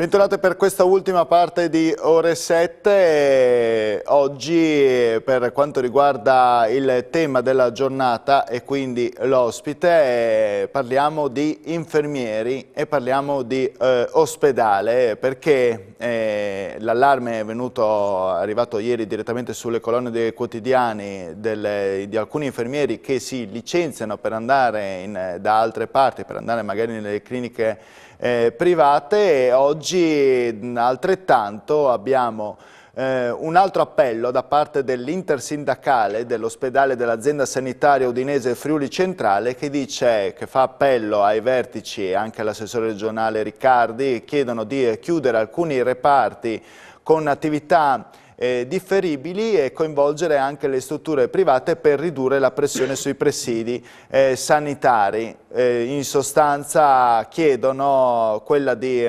Bentornati per questa ultima parte di Ore 7. Oggi per quanto riguarda il tema della giornata e quindi l'ospite parliamo di infermieri e parliamo di ospedale, perché l'allarme è arrivato ieri direttamente sulle colonne dei quotidiani di alcuni infermieri che si licenziano per andare da altre parti, per andare magari nelle cliniche private. E oggi altrettanto abbiamo un altro appello da parte dell'intersindacale dell'ospedale dell'azienda sanitaria udinese Friuli Centrale, che fa appello ai vertici e anche all'assessore regionale Riccardi. Chiedono di chiudere alcuni reparti con attività differibili e coinvolgere anche le strutture private per ridurre la pressione sui presidi sanitari. In sostanza chiedono quella di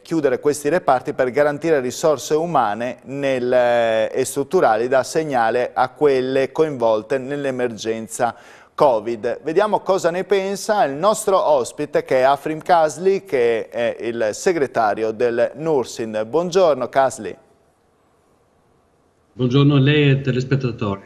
chiudere questi reparti per garantire risorse umane e strutturali da assegnare a quelle coinvolte nell'emergenza Covid. Vediamo cosa ne pensa il nostro ospite, che è Afrim Kasli, che è il segretario del Nursin. Buongiorno Kasli. Buongiorno a lei e ai telespettatori.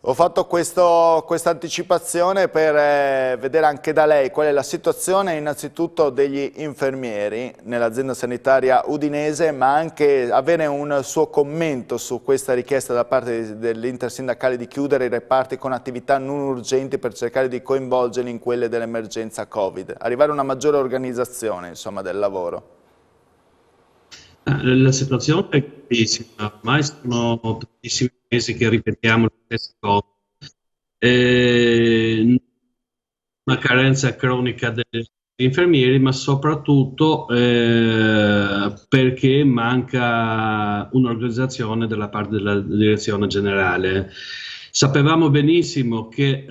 Ho fatto questa anticipazione per vedere anche da lei qual è la situazione innanzitutto degli infermieri nell'azienda sanitaria udinese, ma anche avere un suo commento su questa richiesta da parte dell'intersindacale di chiudere i reparti con attività non urgenti per cercare di coinvolgerli in quelle dell'emergenza Covid, arrivare a una maggiore organizzazione, insomma, del lavoro. La situazione è gravissima, ormai sono tantissimi mesi che ripetiamo le stesse cose. Una carenza cronica degli infermieri, ma soprattutto perché manca un'organizzazione dalla parte della direzione generale. Sapevamo benissimo che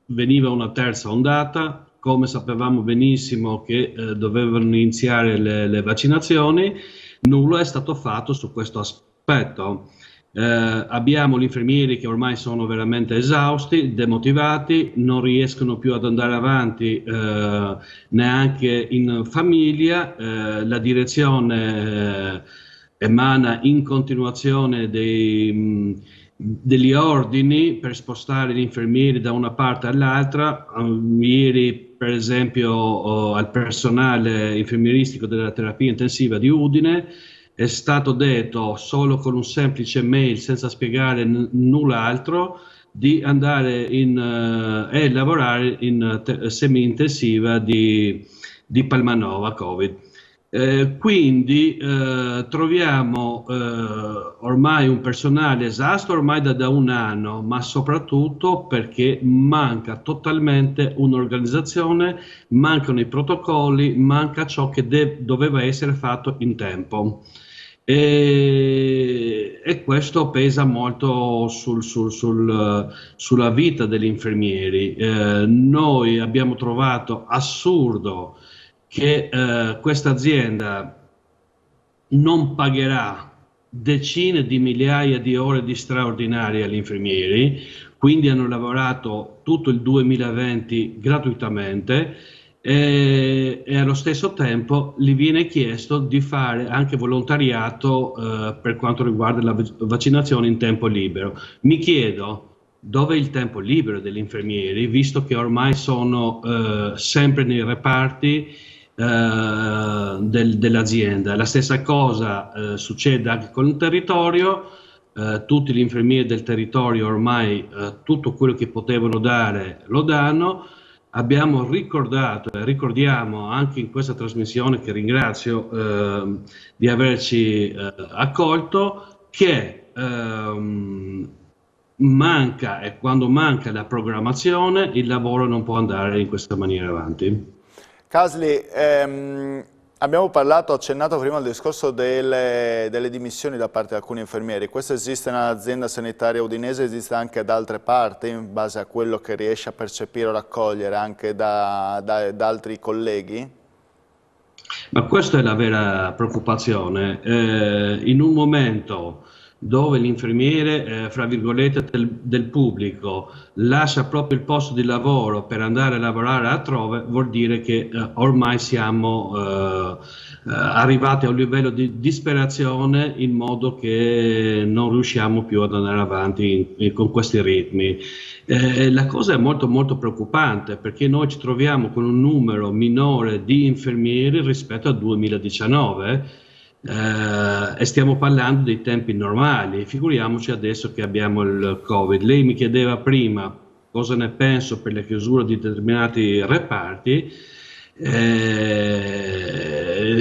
veniva una terza ondata, come sapevamo benissimo che dovevano iniziare le vaccinazioni. Nulla è stato fatto su questo aspetto. Abbiamo gli infermieri che ormai sono veramente esausti, demotivati, non riescono più ad andare avanti neanche in famiglia. La direzione emana in continuazione degli ordini per spostare gli infermieri da una parte all'altra. Ieri, per esempio, al personale infermieristico della terapia intensiva di Udine è stato detto, solo con un semplice mail, senza spiegare null'altro, di andare e lavorare in semi-intensiva di Palmanova Covid. Quindi troviamo ormai un personale esausto ormai da un anno, ma soprattutto perché manca totalmente un'organizzazione, mancano i protocolli, manca ciò che doveva essere fatto in tempo. E questo pesa molto sulla vita degli infermieri. Noi abbiamo trovato assurdo che questa azienda non pagherà decine di migliaia di ore di straordinarie agli infermieri, quindi hanno lavorato tutto il 2020 gratuitamente e allo stesso tempo gli viene chiesto di fare anche volontariato per quanto riguarda la vaccinazione in tempo libero. Mi chiedo dove è il tempo libero degli infermieri, visto che ormai sono sempre nei reparti dell'azienda. La stessa cosa succede anche con il territorio. Tutti gli infermieri del territorio ormai tutto quello che potevano dare lo danno. Abbiamo ricordato e ricordiamo anche in questa trasmissione, che ringrazio di averci accolto, che manca, e quando manca la programmazione il lavoro non può andare in questa maniera avanti. Kasli, abbiamo accennato prima al discorso delle dimissioni da parte di alcuni infermieri. Questo esiste nell'azienda sanitaria udinese, esiste anche da altre parti, in base a quello che riesce a percepire o raccogliere anche da altri colleghi? Ma questa è la vera preoccupazione. In un momento dove l'infermiere, fra virgolette, del pubblico lascia proprio il posto di lavoro per andare a lavorare altrove, vuol dire che ormai siamo arrivati a un livello di disperazione, in modo che non riusciamo più ad andare avanti con questi ritmi. La cosa è molto molto preoccupante, perché noi ci troviamo con un numero minore di infermieri rispetto al 2019, e stiamo parlando dei tempi normali, figuriamoci adesso che abbiamo il Covid. Lei mi chiedeva prima cosa ne penso per le chiusure di determinati reparti.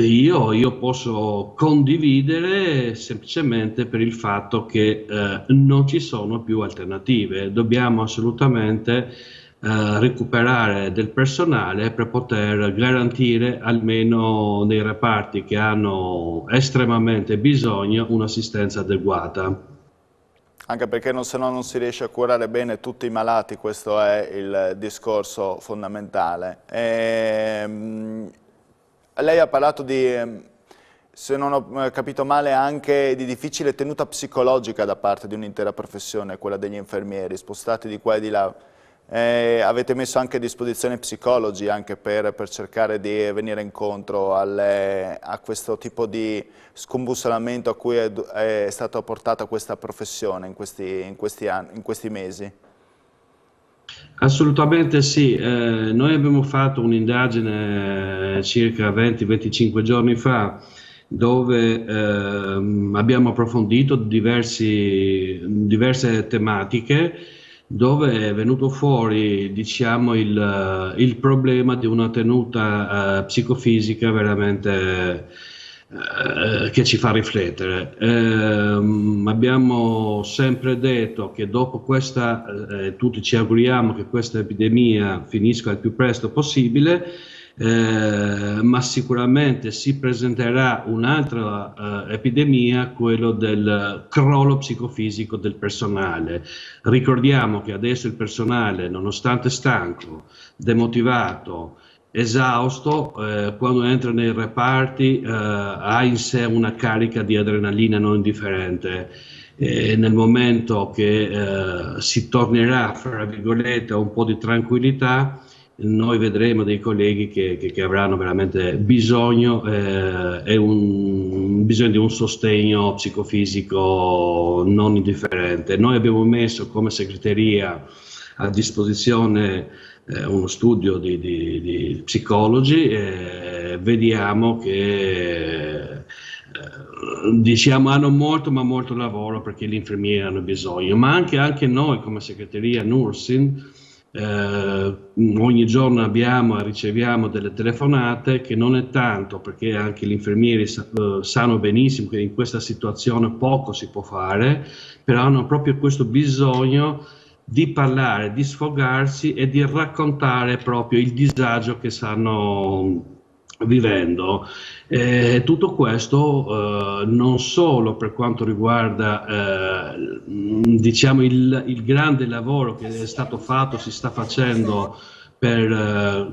Io posso condividere semplicemente per il fatto che non ci sono più alternative. Dobbiamo assolutamente recuperare del personale per poter garantire, almeno nei reparti che hanno estremamente bisogno, un'assistenza adeguata. Anche perché se no non si riesce a curare bene tutti i malati, questo è il discorso fondamentale. Lei ha parlato di, se non ho capito male, anche di difficile tenuta psicologica da parte di un'intera professione, quella degli infermieri, spostati di qua e di là. Avete messo anche a disposizione psicologi anche per cercare di venire incontro a questo tipo di scombussolamento a cui è stata portata questa professione in questi mesi? Assolutamente sì. Noi abbiamo fatto un'indagine circa 20-25 giorni fa, dove abbiamo approfondito diverse tematiche, dove è venuto fuori, diciamo, il problema di una tenuta psicofisica veramente che ci fa riflettere. Abbiamo sempre detto che dopo questa, tutti ci auguriamo che questa epidemia finisca il più presto possibile, ma sicuramente si presenterà un'altra epidemia, quello del crollo psicofisico del personale. Ricordiamo che adesso il personale, nonostante stanco, demotivato, esausto, quando entra nei reparti ha in sé una carica di adrenalina non indifferente. Nel momento che si tornerà, fra virgolette, a un po' di tranquillità, noi vedremo dei colleghi che avranno veramente bisogno, bisogno di un sostegno psicofisico non indifferente. Noi abbiamo messo come segreteria a disposizione uno studio di psicologi, e vediamo che diciamo hanno molto ma molto lavoro, perché gli infermieri hanno bisogno, ma anche noi come segreteria nursing ogni giorno abbiamo e riceviamo delle telefonate, che non è tanto perché anche gli infermieri sanno benissimo che in questa situazione poco si può fare, però hanno proprio questo bisogno di parlare, di sfogarsi e di raccontare proprio il disagio che stanno vivendo. Tutto questo non solo per quanto riguarda diciamo il grande lavoro che è stato fatto, si sta facendo per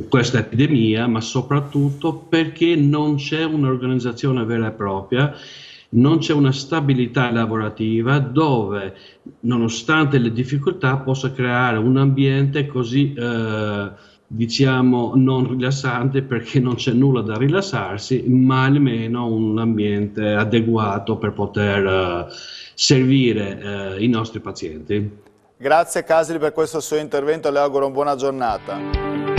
questa epidemia, ma soprattutto perché non c'è un'organizzazione vera e propria, non c'è una stabilità lavorativa dove, nonostante le difficoltà, possa creare un ambiente così diciamo non rilassante, perché non c'è nulla da rilassarsi, ma almeno un ambiente adeguato per poter servire i nostri pazienti. Grazie Casili per questo suo intervento, le auguro una buona giornata.